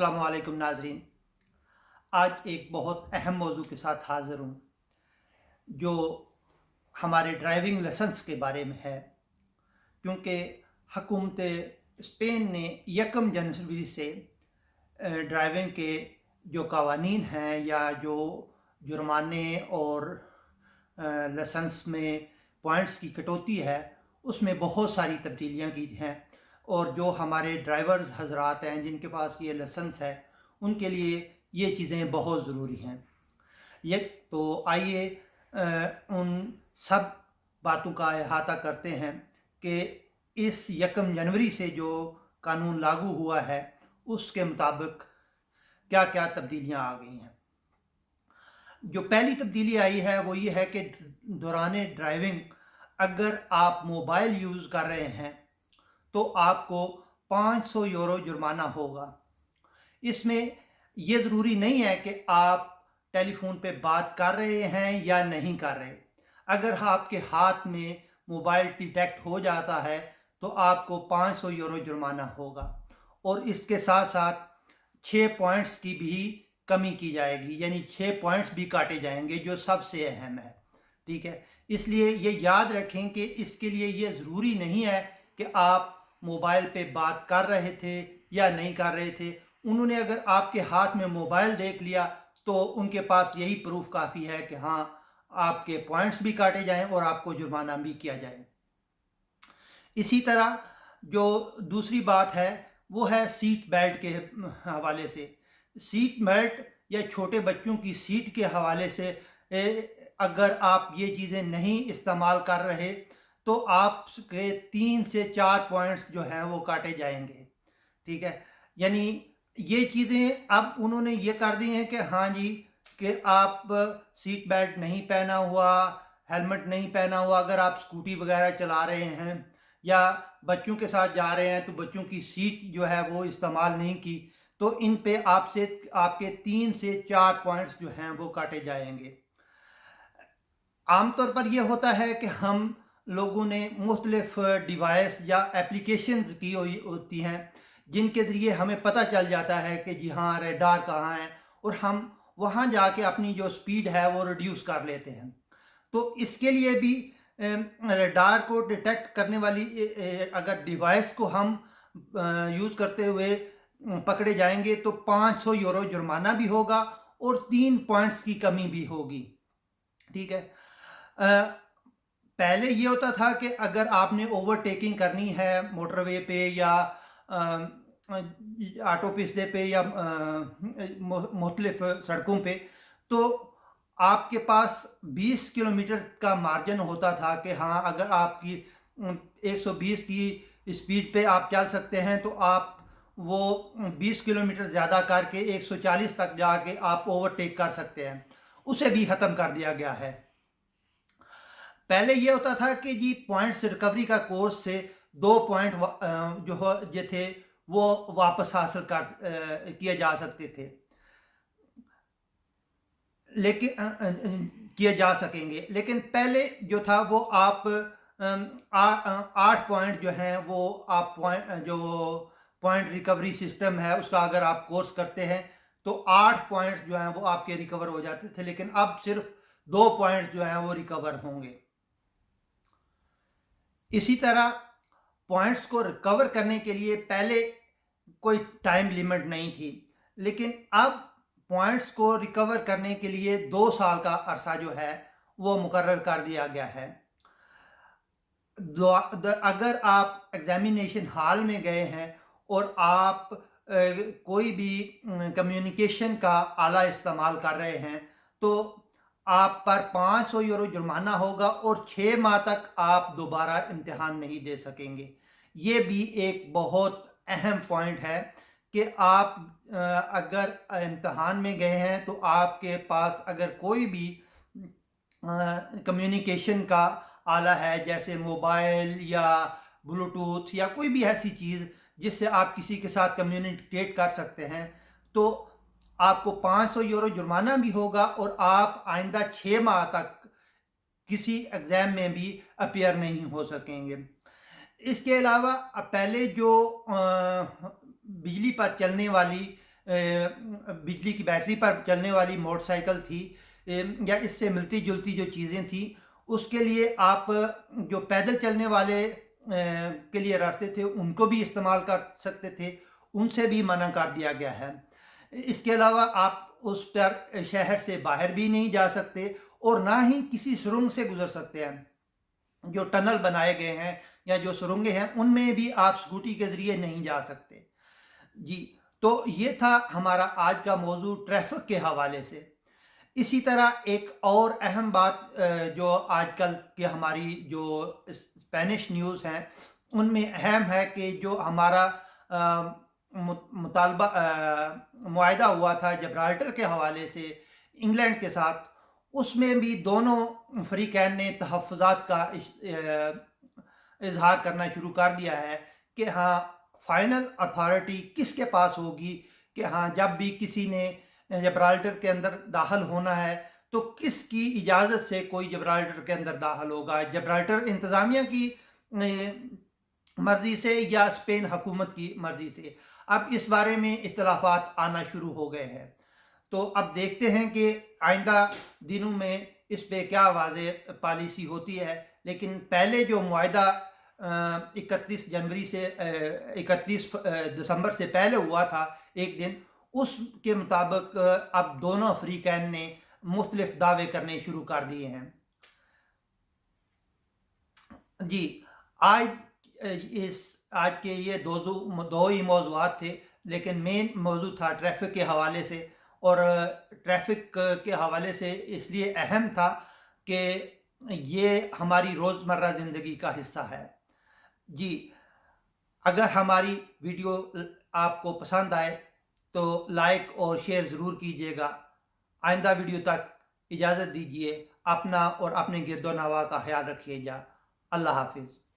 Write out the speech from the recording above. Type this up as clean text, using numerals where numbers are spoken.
अस्सलाम वालेकुम नाजरीन। आज एक बहुत अहम मौजू के साथ हाज़िर हूँ जो हमारे ड्राइविंग लाइसेंस के बारे में है, क्योंकि हुकूमत स्पेन ने 1 जनवरी से ड्राइविंग के जो कवानीन हैं या जो जुर्माने और लाइसेंस में पॉइंट्स की कटौती है उसमें बहुत सारी तब्दीलियाँ की हैं। और जो हमारे ड्राइवर्स हजरात हैं जिनके पास ये लाइसेंस है उनके लिए ये चीज़ें बहुत ज़रूरी हैं। ये तो आइए उन सब बातों का अहाता करते हैं कि इस 1 जनवरी से जो कानून लागू हुआ है उसके मुताबिक क्या क्या तब्दीलियाँ आ गई हैं। जो पहली तब्दीली आई है वो ये है कि दौरान ड्राइविंग अगर आप मोबाइल यूज़ कर रहे हैं तो आपको 500 यूरो जुर्माना होगा। इसमें ये ज़रूरी नहीं है कि आप टेलीफोन पे बात कर रहे हैं या नहीं कर रहे। अगर आपके हाथ में मोबाइल डिटेक्ट हो जाता है तो आपको 500 यूरो जुर्माना होगा और इसके साथ साथ 6 पॉइंट्स की भी कमी की जाएगी, यानी 6 पॉइंट्स भी काटे जाएंगे जो सबसे अहम है। ठीक है, इसलिए ये याद रखें कि इसके लिए ये ज़रूरी नहीं है कि आप मोबाइल पे बात कर रहे थे या नहीं कर रहे थे। उन्होंने अगर आपके हाथ में मोबाइल देख लिया तो उनके पास यही प्रूफ काफ़ी है कि हाँ, आपके पॉइंट्स भी काटे जाएं और आपको जुर्माना भी किया जाए। इसी तरह जो दूसरी बात है वो है सीट बेल्ट के हवाले से। सीट बेल्ट या छोटे बच्चों की सीट के हवाले से अगर आप ये चीज़ें नहीं इस्तेमाल कर रहे तो आपके 3 से 4 पॉइंट्स जो हैं वो काटे जाएंगे। ठीक है, यानी ये चीज़ें अब उन्होंने ये कर दी हैं कि हाँ जी, कि आप सीट बेल्ट नहीं पहना हुआ, हेलमेट नहीं पहना हुआ, अगर आप स्कूटी वगैरह चला रहे हैं या बच्चों के साथ जा रहे हैं तो बच्चों की सीट जो है वो इस्तेमाल नहीं की तो इन पे आपसे आपके 3 से 4 पॉइंट्स जो हैं वो काटे जाएंगे। आमतौर पर यह होता है कि हम लोगों ने मुख्तलिफ डिवाइस या एप्लीकेशंस की होती हैं जिनके ज़रिए हमें पता चल जाता है कि जी हाँ, रेडार कहाँ है और हम वहाँ जाके अपनी जो स्पीड है वो रिड्यूस कर लेते हैं। तो इसके लिए भी रेडार को डिटेक्ट करने वाली अगर डिवाइस को हम यूज़ करते हुए पकड़े जाएंगे तो 500 यूरो जुर्माना भी होगा और 3 पॉइंट्स की कमी भी होगी। ठीक है, पहले ये होता था कि अगर आपने ओवरटेकिंग करनी है मोटरवे पे या ऑटो पिछले पे या मुख्तलिफ सड़कों पे तो आपके पास 20 किलोमीटर का मार्जिन होता था कि हाँ, अगर आपकी 120 की स्पीड पे आप चल सकते हैं तो आप वो 20 किलोमीटर ज़्यादा करके 140 तक जाके आप ओवरटेक कर सकते हैं। उसे भी ख़त्म कर दिया गया है। पहले ये होता था कि जी पॉइंट्स रिकवरी का कोर्स से 2 पॉइंट जो थे वो वापस हासिल कर किए जा सकते थे, लेकिन किए जा सकेंगे। लेकिन पहले जो था वो आप 8 पॉइंट जो हैं वो आप पॉइंट रिकवरी सिस्टम है उसका अगर आप कोर्स करते हैं तो 8 पॉइंट्स जो हैं वो आपके रिकवर हो जाते थे, लेकिन अब सिर्फ 2 पॉइंट्स जो हैं वो रिकवर होंगे। इसी तरह पॉइंट्स को रिकवर करने के लिए पहले कोई टाइम लिमिट नहीं थी, लेकिन अब पॉइंट्स को रिकवर करने के लिए 2 साल का अरसा जो है वो मुकर्रर कर दिया गया है। अगर आप एग्जामिनेशन हॉल में गए हैं और आप कोई भी कम्युनिकेशन का आला इस्तेमाल कर रहे हैं तो आप पर 500 यूरो जुर्माना होगा और 6 माह तक आप दोबारा इम्तिहान नहीं दे सकेंगे। ये भी एक बहुत अहम पॉइंट है कि आप अगर इम्तिहान में गए हैं तो आपके पास अगर कोई भी कम्युनिकेशन का आला है जैसे मोबाइल या ब्लूटूथ या कोई भी ऐसी चीज़ जिससे आप किसी के साथ कम्युनिकेट कर सकते हैं तो आपको 500 यूरो जुर्माना भी होगा और आप आइंदा 6 माह तक किसी एग्ज़ाम में भी अपीयर नहीं हो सकेंगे। इसके अलावा पहले जो बिजली पर चलने वाली بجلی کی بیٹری پر چلنے والی موٹر سائیکل تھی یا اس سے ملتی جلتی جو چیزیں تھیں، اس کے لیے آپ جو پیدل چلنے والے کے لیے راستے تھے ان کو بھی استعمال کر سکتے تھے، ان سے بھی منع کر دیا گیا ہے۔ اس کے علاوہ آپ اس پر شہر سے باہر بھی نہیں جا سکتے اور نہ ہی کسی سرنگ سے گزر سکتے ہیں۔ جو ٹنل بنائے گئے ہیں یا جو سرنگیں ہیں ان میں بھی آپ اسکوٹی کے ذریعے نہیں جا سکتے۔ جی، تو یہ تھا ہمارا آج کا موضوع ٹریفک کے حوالے سے۔ اسی طرح ایک اور اہم بات جو آج کل کی ہماری جو اسپینش نیوز ہیں ان میں اہم ہے کہ جو ہمارا مطالبہ معاہدہ ہوا تھا جبرالٹر کے حوالے سے انگلینڈ کے ساتھ، اس میں بھی دونوں فریقین نے تحفظات کا اظہار کرنا شروع کر دیا ہے کہ ہاں فائنل اتھارٹی کس کے پاس ہوگی، کہ ہاں جب بھی کسی نے جبرالٹر کے اندر داخل ہونا ہے تو کس کی اجازت سے کوئی جبرالٹر کے اندر داخل ہوگا، جبرالٹر انتظامیہ کی مرضی سے یا اسپین حکومت کی مرضی سے۔ اب اس بارے میں اختلافات آنا شروع ہو گئے ہیں، تو اب دیکھتے ہیں کہ آئندہ دنوں میں اس پہ کیا واضح پالیسی ہوتی ہے۔ لیکن پہلے جو معاہدہ 31 دسمبر سے پہلے ہوا تھا ایک دن، اس کے مطابق اب دونوں فریقین نے مختلف دعوے کرنے شروع کر دیے ہیں۔ جی، آج کے یہ دو ہی موضوعات تھے، لیکن مین موضوع تھا ٹریفک کے حوالے سے، اور ٹریفک کے حوالے سے اس لیے اہم تھا کہ یہ ہماری روزمرہ زندگی کا حصہ ہے۔ جی، اگر ہماری ویڈیو آپ کو پسند آئے تو لائک اور شیئر ضرور کیجیے گا۔ آئندہ ویڈیو تک اجازت دیجیے، اپنا اور اپنے گرد و نواح کا خیال رکھیے گا۔ اللہ حافظ۔